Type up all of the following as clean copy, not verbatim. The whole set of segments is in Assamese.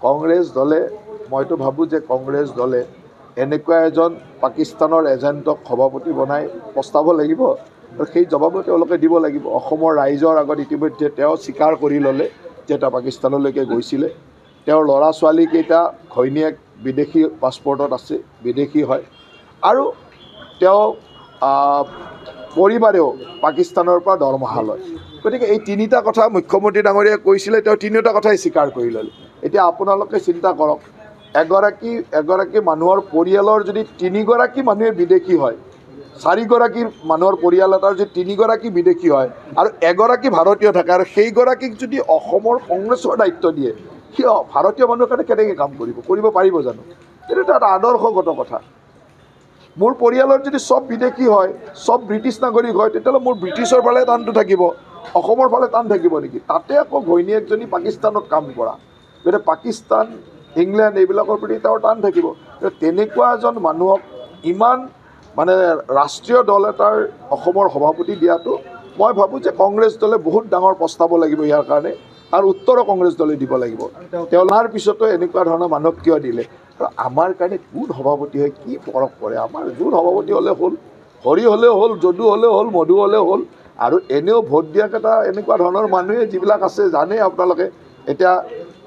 কংগ্ৰেছ দলে মইতো ভাবোঁ যে কংগ্ৰেছ দলে এনেকুৱা এজন পাকিস্তানৰ এজেণ্টক সভাপতি বনাই পস্তাব লাগিব আৰু সেই জবাবো তেওঁলোকে দিব লাগিব। অসমৰ ৰাইজৰ আগত ইতিমধ্যে তেওঁ স্বীকাৰ কৰি ল'লে যে তেওঁ পাকিস্তানলৈকে গৈছিলে। তেওঁৰ ল'ৰা ছোৱালীকেইটা ঘৈণীয়েক বিদেশী পাছপৰ্টত আছে, বিদেশী হয়, আৰু তেওঁ পৰিবাৰেও পাকিস্তানৰ পৰা দৰমহা লয়। গতিকে এই তিনিটা কথা মুখ্যমন্ত্ৰী ডাঙৰীয়াই কৈছিলে, তেওঁ তিনিওটা কথাই স্বীকাৰ কৰি ল'লে। এতিয়া আপোনালোকে চিন্তা কৰক, এগৰাকী মানুহৰ পৰিয়ালৰ যদি তিনিগৰাকী মানুহে বিদেশী হয়, চাৰিগৰাকী মানুহৰ পৰিয়াল এটাৰ যদি তিনিগৰাকী বিদেশী হয় আৰু এগৰাকী ভাৰতীয় থাকে, আৰু সেইগৰাকীক যদি অসমৰ কংগ্ৰেছৰ দায়িত্ব দিয়ে, সি ভাৰতীয় মানুহৰ কাৰণে কেনেকৈ কাম কৰিব পাৰিব জানো? এইটো এটা আদৰ্শগত কথা। মোৰ পৰিয়ালৰ যদি চব বিদেশী হয়, চব ব্ৰিটিছ নাগৰিক হয়, তেতিয়াহ'লে মোৰ ব্ৰিটিছৰ ফালে টানটো থাকিব, অসমৰ ফালে টান থাকিব নেকি? তাতে আকৌ ঘৈণীয়েকজনী পাকিস্তানত কাম কৰা, গতিকে পাকিস্তান, ইংলেণ্ড এইবিলাকৰ প্ৰতি তেওঁৰ টান থাকিব। তেনেকুৱা এজন মানুহক ইমান ৰাষ্ট্ৰীয় দল এটাৰ অসমৰ সভাপতি দিয়াটো, মই ভাবোঁ যে কংগ্ৰেছ দলে বহুত ডাঙৰ পস্তাব লাগিব ইয়াৰ কাৰণে, আৰু উত্তৰো কংগ্ৰেছ দলে দিব লাগিব। তেওঁ তাৰ পিছতো এনেকুৱা ধৰণৰ মানুহক কিয় দিলে? আৰু আমাৰ কাৰণে কোন সভাপতি হয় কি ফৰক পৰে? আমাৰ যোন সভাপতি হ'লে হ'ল, হৰি হ'লেও হ'ল, যদু হ'লেও হ'ল, মধু হ'লেও হ'ল। আৰু এনেও ভোট দিয়াকেইটা এনেকুৱা ধৰণৰ মানুহে যিবিলাক আছে, জানে আপোনালোকে। এতিয়া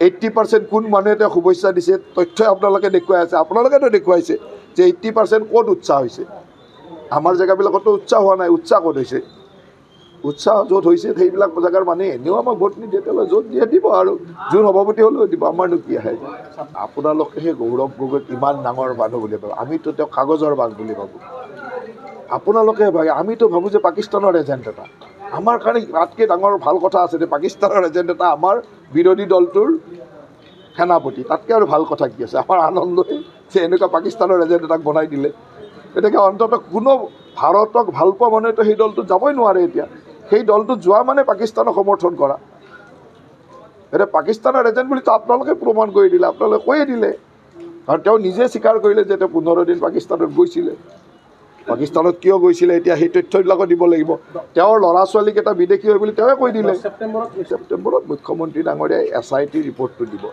80% কোন মানুহে তেওঁ শুভেচ্ছা দিছে, তথ্যই আপোনালোকে দেখুৱাই আছে, আপোনালোকেতো দেখুৱাইছে যে 80% ক'ত উৎসাহ হৈছে। আমাৰ জেগাবিলাকতো উৎসাহ হোৱা নাই। উৎসাহ ক'ত হৈছে? উৎসাহ য'ত হৈছে সেইবিলাক জেগাৰ মানুহে এনেও আমাক ভোট নিদিয়ে, তেওঁলোকে য'ত দিয়ে দিব, আৰু যোন সভাপতি হ'লেও দিব, আমাৰনো কি আহে? আপোনালোকে সেই গৌৰৱ গগৈক ইমান ডাঙৰ মানুহ বুলি ভাবোঁ, আমিতো তেওঁ কাগজৰ বাঘ বুলি ভাবোঁ। আপোনালোকে ভাবে, আমিতো ভাবোঁ যে পাকিস্তানৰ এজেণ্ট এটা। আমাৰ কাৰণে তাতকৈ ডাঙৰ ভাল কথা আছে যে পাকিস্তানৰ এজেণ্ট এটা আমাৰ বিৰোধী দলটোৰ সেনাপতি। তাতকৈ আৰু ভাল কথা কি আছে? আমাৰ আনন্দই যে এনেকুৱা পাকিস্তানৰ এজেণ্ট এটাক বনাই দিলে। গতিকে অন্ততঃ কোনো ভাৰতক ভাল পোৱা মানুহেতো সেই দলটোত যাবই নোৱাৰে। এতিয়া সেই দলটোত যোৱা মানে পাকিস্তানক সমৰ্থন কৰা। এতিয়া পাকিস্তানৰ এজেণ্ট বুলি আপোনালোকে প্ৰমাণ কৰি দিলে, আপোনালোকে কৈয়ে দিলে, কাৰণ তেওঁ নিজে স্বীকাৰ কৰিলে যে তেওঁ 15 দিন পাকিস্তানত গৈছিলে। পাকিস্তানত কিয় গৈছিলে এতিয়া সেই তথ্যবিলাকো দিব লাগিব। তেওঁৰ ল'ৰা ছোৱালীকেইটা বিদেশী হয় বুলি তেওঁৱে কৈ দিলে। ছেপ্টেম্বৰত মুখ্যমন্ত্ৰী ডাঙৰীয়াই SIT ৰিপৰ্টটো দিব,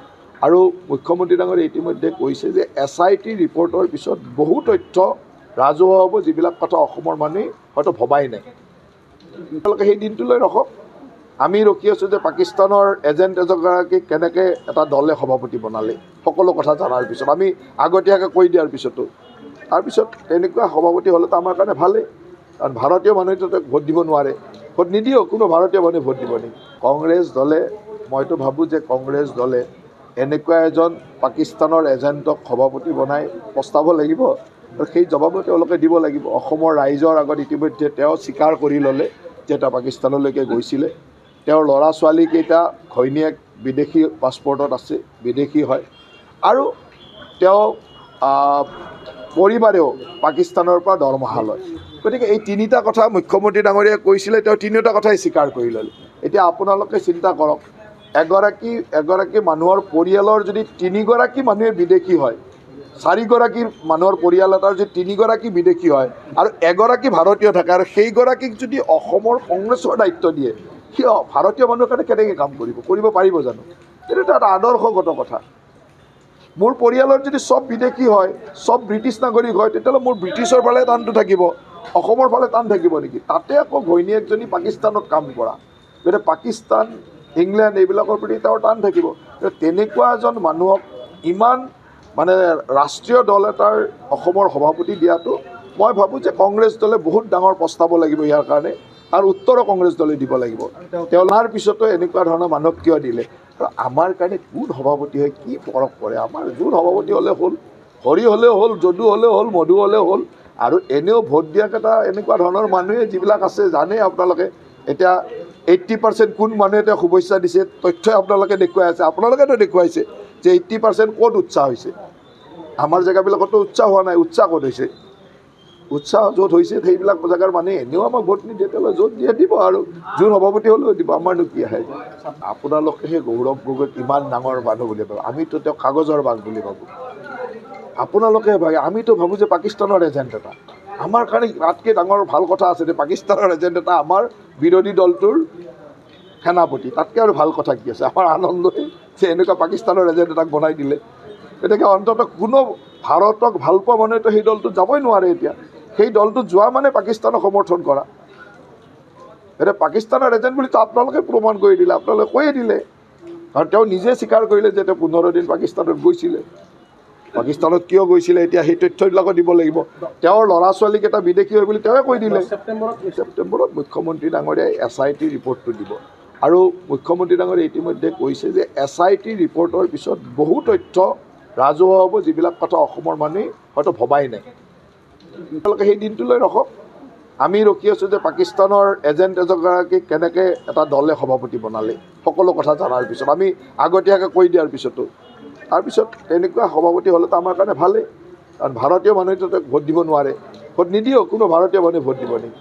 আৰু মুখ্যমন্ত্ৰী ডাঙৰীয়াই ইতিমধ্যে কৈছে যে SIT ৰিপৰ্টৰ পিছত বহু তথ্য ৰাজহুৱা হ'ব, যিবিলাক কথা অসমৰ মানুহে হয়তো ভবাই নাই। তেওঁলোকে সেই দিনটোলৈ ৰখক। আমি ৰখি আছোঁ যে পাকিস্তানৰ এজেণ্ট এজনগৰাকীক কেনেকৈ এটা দলে সভাপতি বনালে, সকলো কথা জনাৰ পিছত, আমি আগতীয়াকৈ কৈ দিয়াৰ পিছতো। তাৰপিছত তেনেকুৱা সভাপতি হ'লেতো আমাৰ কাৰণে ভালেই, কাৰণ ভাৰতীয় মানুহেতো তেওঁক ভোট দিব নোৱাৰে। ভোট নিদিয়েও, কোনো ভাৰতীয় মানুহে ভোট দিব নেকি? কংগ্ৰেছ দলে মইতো ভাবোঁ যে কংগ্ৰেছ দলে এনেকুৱা এজন পাকিস্তানৰ এজেণ্টক সভাপতি বনাই পস্তাব লাগিব, আৰু সেই জবাবো তেওঁলোকে দিব লাগিব। অসমৰ ৰাইজৰ আগত ইতিমধ্যে তেওঁ স্বীকাৰ কৰি ল'লে যে তেওঁ পাকিস্তানলৈকে গৈছিলে। তেওঁৰ ল'ৰা ছোৱালীকেইটা ঘৈণীয়েক বিদেশী পাছপৰ্টত আছে, বিদেশী হয়, আৰু তেওঁ পৰিবাৰেও পাকিস্তানৰ পৰা দৰমহা লয়। গতিকে এই তিনিটা কথা মুখ্যমন্ত্ৰী ডাঙৰীয়াই কৈছিলে, তেওঁ তিনিওটা কথাই স্বীকাৰ কৰি ল'লে। এতিয়া আপোনালোকে চিন্তা কৰক, এগৰাকী মানুহৰ পৰিয়ালৰ যদি তিনিগৰাকী মানুহে বিদেশী হয়, চাৰিগৰাকী মানুহৰ পৰিয়াল এটাৰ যদি তিনিগৰাকী বিদেশী হয়, আৰু এগৰাকী ভাৰতীয় থাকে, আৰু সেইগৰাকীক যদি অসমৰ কংগ্ৰেছৰ দায়িত্ব দিয়ে, সি ভাৰতীয় মানুহৰ কাৰণে কেনেকৈ কাম কৰিব পাৰিব জানো? এইটো এটা আদৰ্শগত কথা। মোৰ পৰিয়ালৰ যদি চব বিদেশী হয়, চব ব্ৰিটিছ নাগৰিক হয়, তেতিয়াহ'লে মোৰ ব্ৰিটিছৰ ফালে টানটো থাকিব, অসমৰ ফালে টান থাকিব নেকি? তাতে আকৌ ঘৈণীয়েকজনী পাকিস্তানত কাম কৰা, গতিকে পাকিস্তান, ইংলেণ্ড এইবিলাকৰ প্ৰতি তেওঁৰ টান থাকিব। তেনেকুৱা এজন মানুহক ইমান ৰাষ্ট্ৰীয় দল এটাৰ অসমৰ সভাপতি দিয়াটো, মই ভাবোঁ যে কংগ্ৰেছ দলে বহুত ডাঙৰ পস্তাব লাগিব ইয়াৰ কাৰণে, আৰু উত্তৰো কংগ্ৰেছ দলে দিব লাগিব। তেওঁ তাৰ পিছতো এনেকুৱা ধৰণৰ মানুহক কিয় দিলে? আৰু আমাৰ কাৰণে কোন সভাপতি হয় কি ফৰক পৰে? আমাৰ যোন সভাপতি হ'লে হ'ল, হৰি হ'লেও হ'ল, যদু হ'লেও হ'ল, মধু হ'লেও হ'ল। আৰু এনেও ভোট দিয়াকেইটা এনেকুৱা ধৰণৰ মানুহে যিবিলাক আছে, জানে আপোনালোকে। এতিয়া 80% কোন মানুহে তেওঁ শুভেচ্ছা দিছে, তথ্যই আপোনালোকে দেখুৱাই আছে, আপোনালোকেতো দেখুৱাইছে যে 80% ক'ত উৎসাহ হৈছে। আমাৰ জেগাবিলাকতো উৎসাহ হোৱা নাই। উৎসাহ ক'ত হৈছে? উৎসাহ য'ত হৈছে সেইবিলাক জেগাৰ মানুহে এনেও আমাক ভোট নিদিয়ে, তেওঁলোকে য'ত দিয়ে দিব, আৰু যোন সভাপতি হ'লেও দিব, আমাৰনো কি আহে? আপোনালোকে সেই গৌৰৱ গগৈক ইমান ডাঙৰ মানুহ বুলি ভাবোঁ, আমিতো তেওঁ কাগজৰ বাঘ বুলি ভাবোঁ। আপোনালোকে ভাবে, আমিতো ভাবোঁ যে পাকিস্তানৰ এজেণ্ট এটা। আমাৰ কাৰণে তাতকৈ ডাঙৰ ভাল কথা আছে যে পাকিস্তানৰ এজেণ্ট এটা আমাৰ বিৰোধী দলটোৰ সেনাপতি, তাতকৈ আৰু ভাল কথা কি আছে? আমাৰ আনন্দই যে এনেকুৱা পাকিস্তানৰ এজেণ্ট এটাক বনাই দিলে। গতিকে অন্ততঃ কোনো ভাৰতক ভাল পোৱা মানুহেতো সেই দলটোত যাবই নোৱাৰে এতিয়া। সেই দলটোত যোৱা মানে পাকিস্তানক সমৰ্থন কৰা। এতিয়া পাকিস্তানৰ এজেণ্ট বুলিতো আপোনালোকে প্ৰমাণ কৰি দিলে, আপোনালোকে কৈয়ে দিলে। কাৰণ তেওঁ নিজে স্বীকাৰ কৰিলে যে তেওঁ 15 দিন পাকিস্তানত গৈছিলে। পাকিস্তানত কিয় গৈছিলে এতিয়া সেই তথ্যবিলাকো দিব লাগিব। তেওঁৰ ল'ৰা ছোৱালীকেইটা বিদেশী হয় বুলি তেওঁৱে কৈ দিলে। ছেপ্টেম্বৰত মুখ্যমন্ত্ৰী ডাঙৰীয়াই SIT ৰিপৰ্টটো দিব। আৰু মুখ্যমন্ত্ৰী ডাঙৰীয়াই ইতিমধ্যে কৈছে যে SIT ৰিপৰ্টৰ পিছত বহু তথ্য ৰাজহুৱা হ'ব, যিবিলাক কথা অসমৰ মানুহে হয়তো ভবাই নাই। তেওঁলোকে সেই দিনটোলৈ ৰখক। আমি ৰখি আছোঁ যে পাকিস্তানৰ এজেণ্ট এজনগৰাকীক কেনেকৈ এটা দলে সভাপতি বনালে, সকলো কথা জনাৰ পিছত, আমি আগতীয়াকৈ কৈ দিয়াৰ পিছতো। তাৰপিছত তেনেকুৱা সভাপতি হ'লেতো আমাৰ কাৰণে ভালেই। কাৰণ ভাৰতীয় মানুহেতো ভোট দিব নোৱাৰে, ভোট নিদিয়েও, কোনো ভাৰতীয় মানুহে ভোট দিব নেকি?